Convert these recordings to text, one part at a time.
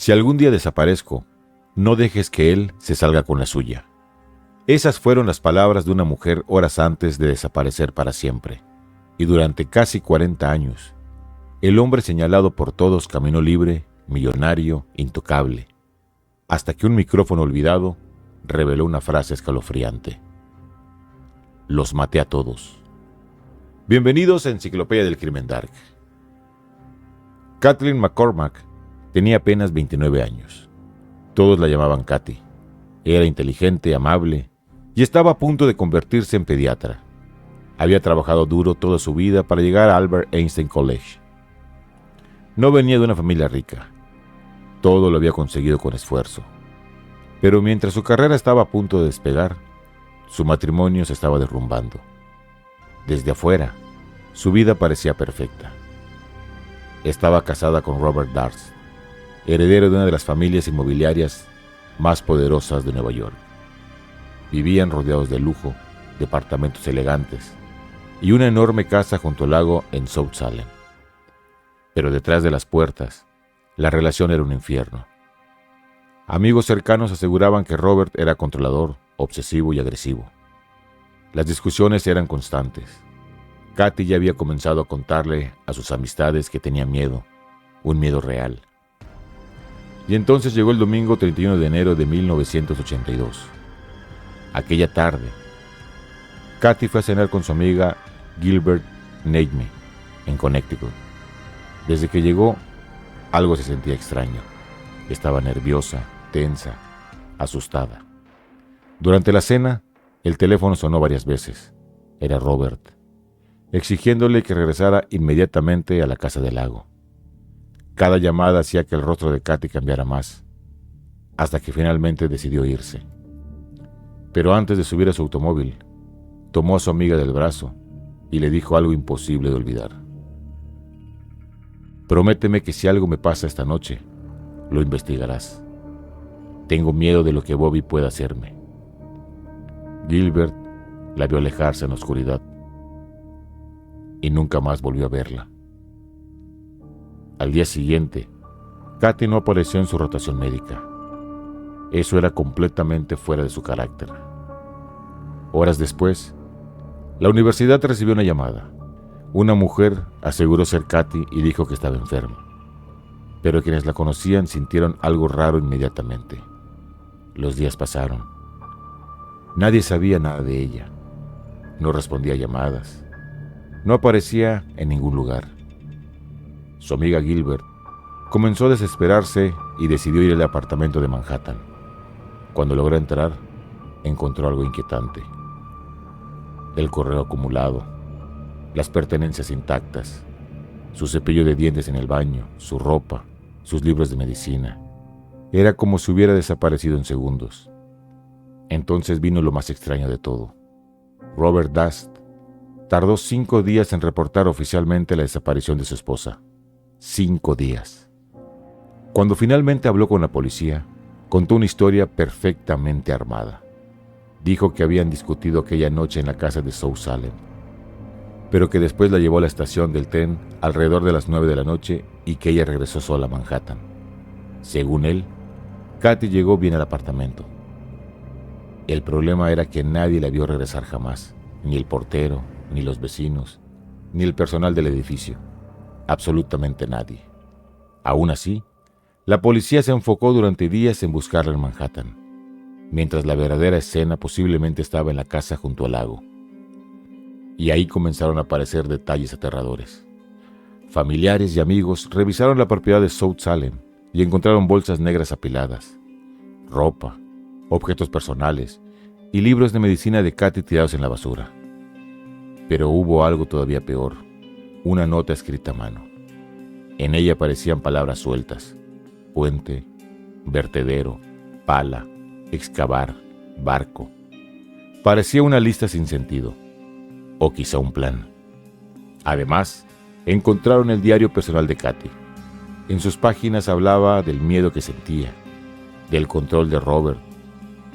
Si algún día desaparezco, no dejes que él se salga con la suya. Esas fueron las palabras de una mujer horas antes de desaparecer para siempre. Y durante casi 40 años, el hombre señalado por todos caminó libre, millonario, intocable, hasta que un micrófono olvidado reveló una frase escalofriante. Los maté a todos. Bienvenidos a Enciclopedia del Crimen Dark. Kathleen McCormack tenía apenas 29 años. Todos la llamaban Katy. Era inteligente, amable y estaba a punto de convertirse en pediatra. Había trabajado duro toda su vida para llegar a Albert Einstein College. No venía de una familia rica. Todo lo había conseguido con esfuerzo. Pero mientras su carrera estaba a punto de despegar, su matrimonio se estaba derrumbando. Desde afuera, su vida parecía perfecta. Estaba casada con Robert Darst, heredero de una de las familias inmobiliarias más poderosas de Nueva York. Vivían rodeados de lujo, departamentos elegantes y una enorme casa junto al lago en South Salem. Pero detrás de las puertas, la relación era un infierno. Amigos cercanos aseguraban que Robert era controlador, obsesivo y agresivo. Las discusiones eran constantes. Katy ya había comenzado a contarle a sus amistades que tenía miedo, un miedo real. Y entonces llegó el domingo 31 de enero de 1982. Aquella tarde, Katy fue a cenar con su amiga Gilbert Neidme en Connecticut. Desde que llegó, algo se sentía extraño. Estaba nerviosa, tensa, asustada. Durante la cena, el teléfono sonó varias veces. Era Robert, exigiéndole que regresara inmediatamente a la casa del lago. Cada llamada hacía que el rostro de Katy cambiara más, hasta que finalmente decidió irse. Pero antes de subir a su automóvil, tomó a su amiga del brazo y le dijo algo imposible de olvidar. Prométeme que si algo me pasa esta noche, lo investigarás. Tengo miedo de lo que Bobby pueda hacerme. Gilbert la vio alejarse en la oscuridad y nunca más volvió a verla. Al día siguiente, Katy no apareció en su rotación médica. Eso era completamente fuera de su carácter. Horas después, la universidad recibió una llamada. Una mujer aseguró ser Katy y dijo que estaba enferma. Pero quienes la conocían sintieron algo raro inmediatamente. Los días pasaron. Nadie sabía nada de ella. No respondía a llamadas. No aparecía en ningún lugar. Su amiga Gilbert comenzó a desesperarse y decidió ir al apartamento de Manhattan. Cuando logró entrar, encontró algo inquietante. El correo acumulado, las pertenencias intactas, su cepillo de dientes en el baño, su ropa, sus libros de medicina. Era como si hubiera desaparecido en segundos. Entonces vino lo más extraño de todo. Robert Darst tardó 5 días en reportar oficialmente la desaparición de su esposa. 5 días. Cuando finalmente habló con la policía, contó una historia perfectamente armada. Dijo que habían discutido aquella noche en la casa de South Salem, pero que después la llevó a la estación del tren alrededor de las 9 de la noche y que ella regresó sola a Manhattan. Según él, Katy llegó bien al apartamento. El problema era que nadie la vio regresar jamás, ni el portero, ni los vecinos, ni el personal del edificio. Absolutamente nadie. Aún así, la policía se enfocó durante días en buscarla en Manhattan, mientras la verdadera escena posiblemente estaba en la casa junto al lago. Y ahí comenzaron a aparecer detalles aterradores. Familiares y amigos revisaron la propiedad de South Salem y encontraron bolsas negras apiladas, ropa, objetos personales y libros de medicina de Katy tirados en la basura. Pero hubo algo todavía peor, una nota escrita a mano. En ella aparecían palabras sueltas: puente, vertedero, pala, excavar, barco. Parecía una lista sin sentido, o quizá un plan. Además, encontraron el diario personal de Katy. En sus páginas hablaba del miedo que sentía, del control de Robert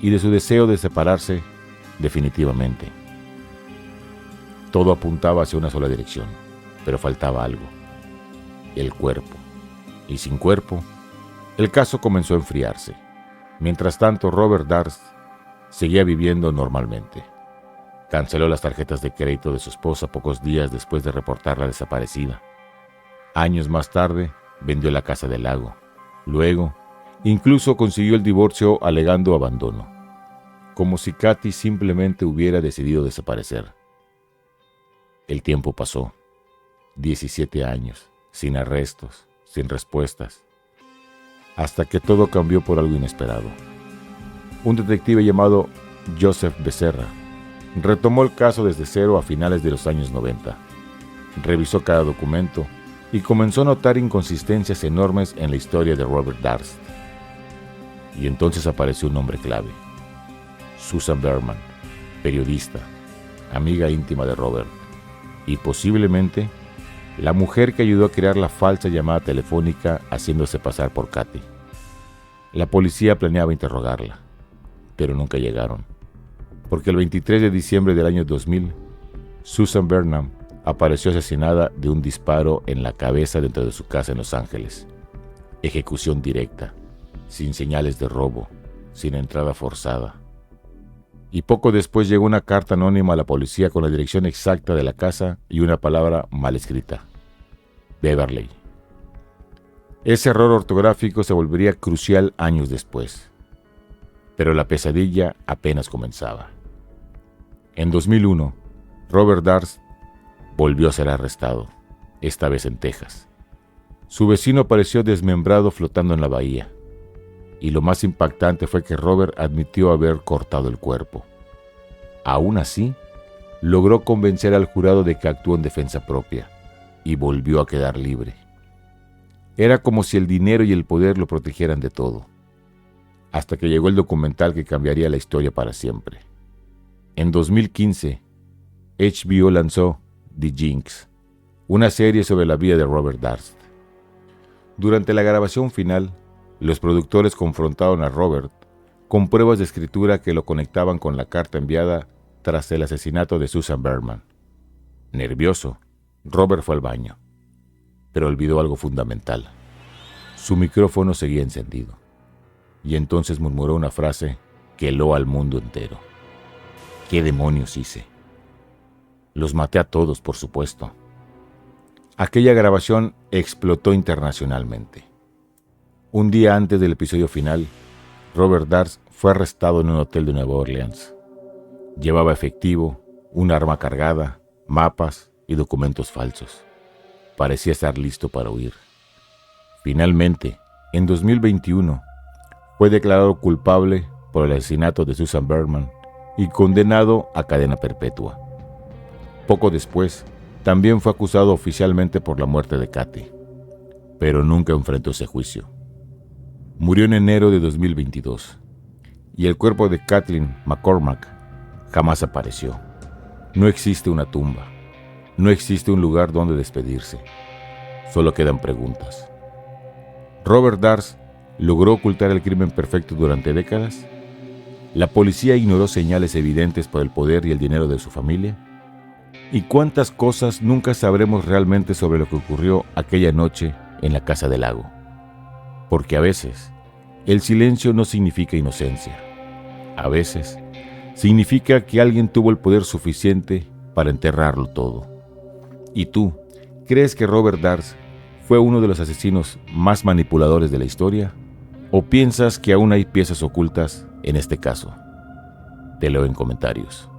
y de su deseo de separarse definitivamente. Todo apuntaba hacia una sola dirección, pero faltaba algo: el cuerpo. Y sin cuerpo, El caso comenzó a enfriarse. Mientras tanto, Robert Darst seguía viviendo normalmente. Canceló las tarjetas de crédito de su esposa pocos días después de reportarla desaparecida. Años más tarde, vendió la casa del lago. Luego, incluso consiguió el divorcio alegando abandono, como si Katy simplemente hubiera decidido desaparecer. El tiempo pasó. 17 años, sin arrestos, sin respuestas, hasta que todo cambió por algo inesperado. Un detective llamado Joseph Becerra retomó el caso desde cero a finales de los años 90. Revisó cada documento y comenzó a notar inconsistencias enormes en la historia de Robert Darst. Y entonces apareció un nombre clave: Susan Berman, periodista, amiga íntima de Robert, y posiblemente la mujer que ayudó a crear la falsa llamada telefónica haciéndose pasar por Katy. La policía planeaba interrogarla, pero nunca llegaron, porque el 23 de diciembre del año 2000, Susan Burnham apareció asesinada de un disparo en la cabeza dentro de su casa en Los Ángeles. Ejecución directa, sin señales de robo, sin entrada forzada. Y poco después llegó una carta anónima a la policía con la dirección exacta de la casa y una palabra mal escrita: Beverly. Ese error ortográfico se volvería crucial años después. Pero la pesadilla apenas comenzaba. En 2001, Robert Darst volvió a ser arrestado, esta vez en Texas. Su vecino apareció desmembrado flotando en la bahía. Y lo más impactante fue que Robert admitió haber cortado el cuerpo. Aún así, logró convencer al jurado de que actuó en defensa propia y volvió a quedar libre. Era como si el dinero y el poder lo protegieran de todo, hasta que llegó el documental que cambiaría la historia para siempre. En 2015, HBO lanzó The Jinx, una serie sobre la vida de Robert Darst. Durante la grabación final, los productores confrontaron a Robert con pruebas de escritura que lo conectaban con la carta enviada tras el asesinato de Susan Berman. Nervioso, Robert fue al baño, pero olvidó algo fundamental. Su micrófono seguía encendido, y entonces murmuró una frase que heló al mundo entero. ¿Qué demonios hice? Los maté a todos, por supuesto. Aquella grabación explotó internacionalmente. Un día antes del episodio final, Robert Darst fue arrestado en un hotel de Nueva Orleans. Llevaba efectivo, un arma cargada, mapas y documentos falsos. Parecía estar listo para huir. Finalmente, en 2021, fue declarado culpable por el asesinato de Susan Berman y condenado a cadena perpetua. Poco después, también fue acusado oficialmente por la muerte de Katy, pero nunca enfrentó ese juicio. Murió en enero de 2022, y el cuerpo de Kathleen McCormack jamás apareció. No existe una tumba, no existe un lugar donde despedirse. Solo quedan preguntas. ¿Robert Darst logró ocultar el crimen perfecto durante décadas? ¿La policía ignoró señales evidentes por el poder y el dinero de su familia? ¿Y cuántas cosas nunca sabremos realmente sobre lo que ocurrió aquella noche en la casa del lago? Porque a veces, el silencio no significa inocencia. A veces, significa que alguien tuvo el poder suficiente para enterrarlo todo. ¿Y tú, crees que Robert Darst fue uno de los asesinos más manipuladores de la historia? ¿O piensas que aún hay piezas ocultas en este caso? Te leo en comentarios.